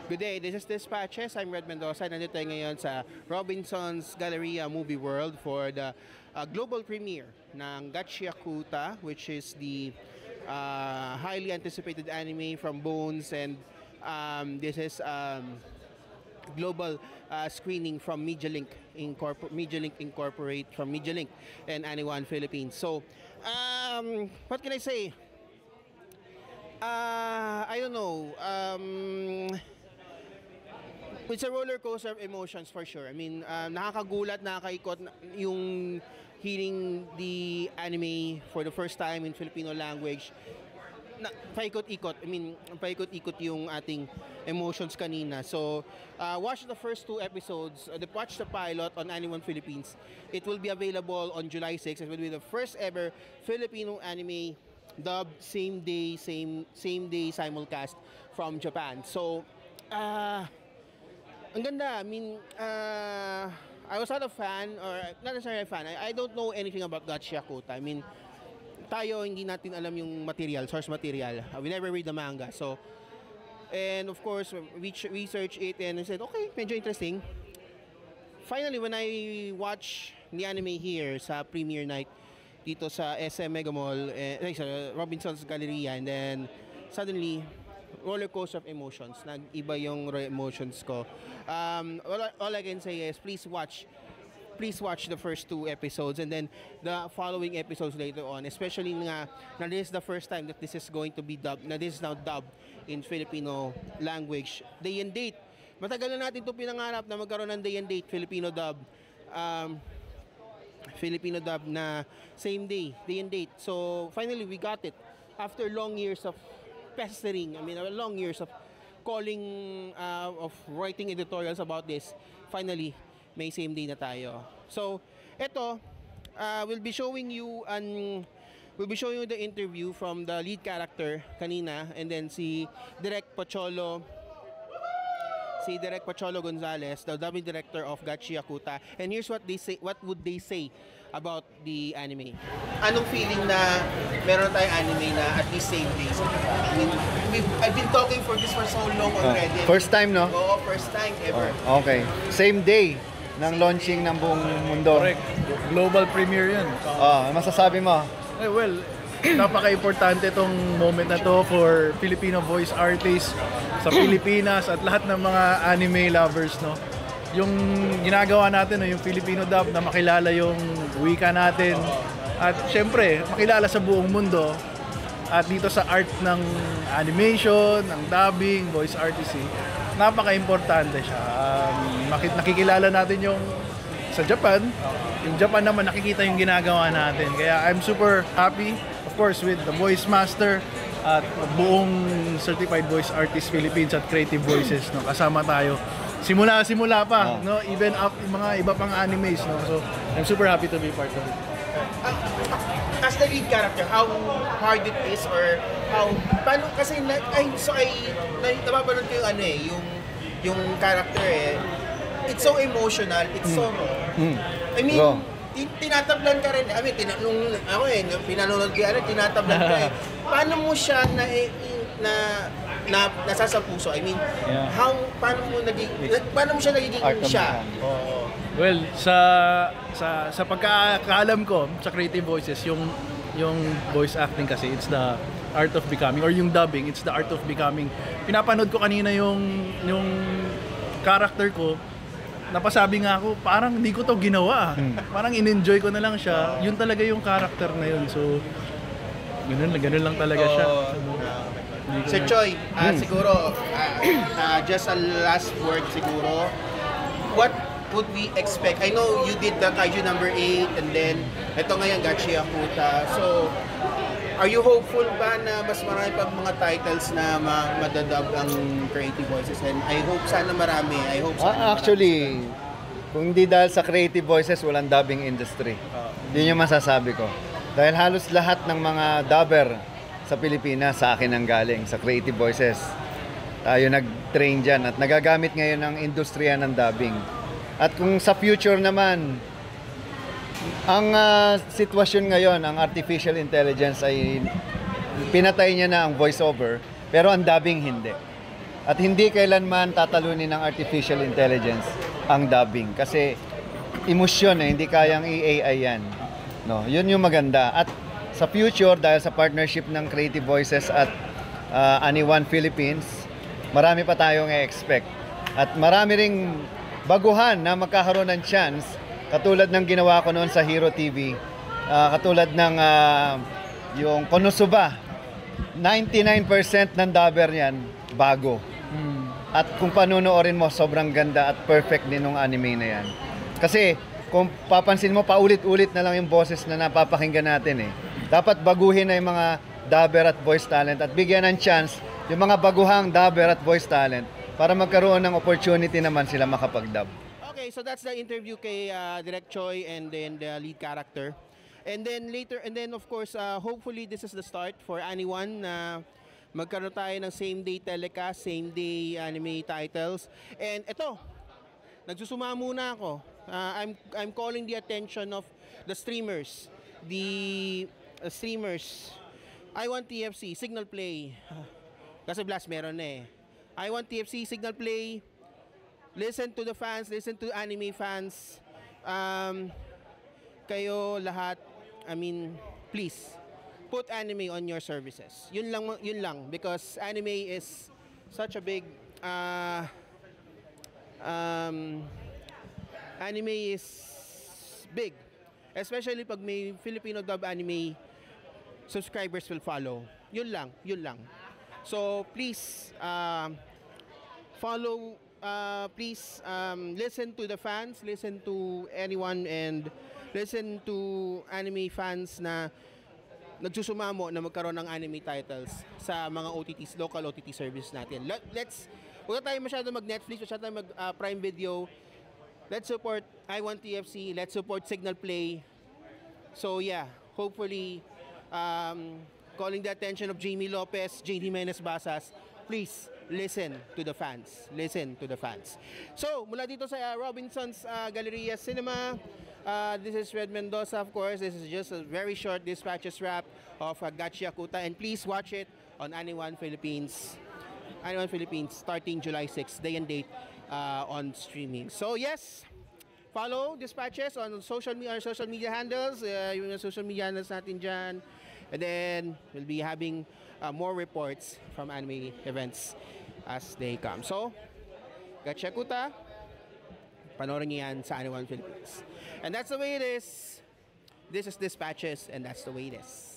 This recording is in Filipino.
Good day, this is Dispatches. I'm Red Mendoza. Nandito tayo ngayon sa Robinson's Galleria Movie World for the global premiere ng Gachiakuta, which is the highly anticipated anime from Bones, and this is global screening from Media Link Incorporate from Media Link and Aniwan Philippines. So, what can I say? I don't know. It's a roller coaster of emotions for sure. I mean, nakakagulat, nakakaikot yung hearing the anime for the first time in Filipino language. Paikot-ikot. I mean, paikot-ikot yung ating emotions kanina. So, watch the first 2 episodes. Watch the pilot on Aniwan Philippines. It will be available on July 6. It will be the first ever Filipino anime dubbed same day simulcast from Japan. So, ang ganda. I mean, I was not a fan, or not necessarily a fan. I don't know anything about Gachiakuta. I mean, tayo hindi natin alam yung material, source material. We never read the manga. So, and of course, we research it and we said, okay, medyo interesting. Finally, when I watch the anime here sa premiere night dito sa SM Mega Mall, sa Robinson's Galleria, and then suddenly, roller coaster of emotions. Nag-iba yung emotions ko. All I can say is please watch the first 2 episodes, and then the following episodes later on, especially na this is the first time that this is going to be dubbed, na this is now dubbed in Filipino language. Day and date. Matagal na natin ito pinangarap na magkaroon ng day and date, Filipino dub. Filipino dub na same day and date. So finally we got it. After long years of pestering, long years of calling, of writing editorials about this, finally, may same day na tayo. So, eto, we'll be showing you the interview from the lead character kanina, and then si Direk Pocholo Gonzalez, the dubbing director of Gachiakuta. And here's what would they say about the anime. Anong feeling na meron tayong anime na at least same days? I mean, I've been talking for this for so long already. First time, no? Oo, first time ever. Okay. Same day ng launching ng buong mundo. Correct. Global premiere yun. Masasabi mo? Well, napaka-importante itong moment na to for Filipino voice artists sa Pilipinas at lahat ng mga anime lovers, no? Yung ginagawa natin, no, yung Filipino dub, na makilala yung wika natin at syempre makilala sa buong mundo, at dito sa art ng animation, ng dubbing, voice artistry, napaka-importante siya. Nakikilala natin yung sa Japan, yung Japan naman nakikita yung ginagawa natin, kaya I'm super happy, of course, with the voice master at buong Certified Voice Artist Philippines at Creative Voices, no, kasama tayo simula pa, no, even up yung mga iba pang animes, no. So I'm super happy to be part of it. As the lead character, how hard it is, or paano kasi napapanood ko yung yung character it's so emotional, it's so raw. I mean, tinatablan ka rin. I mean, pinanonood ko tinatablan ka Paano mo siya nasa puso? I mean, paano mo siya nagiging siya? Well, sa pagkakaalam ko sa Creative Voices, yung voice acting kasi, it's the art of becoming, or yung dubbing, it's the art of becoming. Pinapanood ko kanina yung character ko, napasabi nga ako, parang hindi ko to ginawa. Parang in-enjoy ko na lang siya. Yun talaga yung character na yun. So, ganun lang talaga siya. Sir Choi, siguro, just a last word siguro. What would we expect? I know you did the Kaiju number 8, and then ito ngayon Gachiakuta. So, are you hopeful ba na mas marami pang mga titles na madadub ang Creative Voices? And I hope sana marami. Actually, kung hindi dahil sa Creative Voices, walang dubbing industry. Yun yung masasabi ko. Dahil halos lahat ng mga dubber sa Pilipinas sa akin ang galing, sa Creative Voices. Tayo nag-train dyan at nagagamit ngayon ng industriya ng dubbing. At kung sa future naman, ang sitwasyon ngayon, ang artificial intelligence ay pinatay niya na ang voiceover, pero ang dubbing hindi. At hindi kailanman tatalunin ng artificial intelligence ang dubbing. Kasi emosyon hindi kayang i-AI yan. No, yun yung maganda. At sa future, dahil sa partnership ng Creative Voices at Anyone Philippines, marami pa tayong i-expect. At marami ring baguhan na magkakaroon ng chance, katulad ng ginawa ko noon sa Hero TV, katulad ng yung Konosuba. 99% ng dubber yan, bago. At kung panonoorin mo, sobrang ganda at perfect din ng anime na yan. Kasi, kung papansin mo, paulit-ulit na lang yung boses na napapakinggan natin eh. Dapat baguhin na yung mga dubber at voice talent at bigyan ng chance yung mga baguhang dubber at voice talent para magkaroon ng opportunity naman sila makapag-dub. Okay, so that's the interview kay Direk Choi and then the lead character. And then later, and then of course, hopefully this is the start for anyone na magkaroon tayo ng same-day telecast, same-day anime titles. And ito, nagsusuma muna ako. I'm calling the attention of the streamers. The streamers. I want TFC, Signal Play. Kasi Blast meron na eh. I want TFC, Signal Play. Listen to the fans, listen to anime fans. Kayo lahat, I mean, please put anime on your services. Yun lang because anime is such a big anime is big, especially pag may Filipino dub anime, subscribers will follow. Yun lang. So please follow, please listen to the fans, listen to anyone, and listen to anime fans na nagsusumamo na magkaroon ng anime titles sa mga OTTs, local OTT service natin. Huwag tayo masyado mag-Netflix, masyado tayo mag-Prime Video. Let's support I Want TFC, let's support Signal Play. So yeah, hopefully, calling the attention of Jamie Lopez, JD Menes Basas, please listen to the fans. Listen to the fans. So, mula dito sa Robinson's Galleria Cinema, this is Red Mendoza, of course. This is just a very short dispatches wrap of Gachi Akuta. And please watch it on Anyone Philippines. Anyone Philippines, starting July 6th, day and date on streaming. So, yes, follow Dispatches on our social media handles. Yung social media handles natin dyan. And then, we'll be having more reports from anime events as they come. So, Gachi Akuta, panoorin niyo yan sa Anyone Philippines. And that's the way it is. This is Dispatches, and that's the way it is.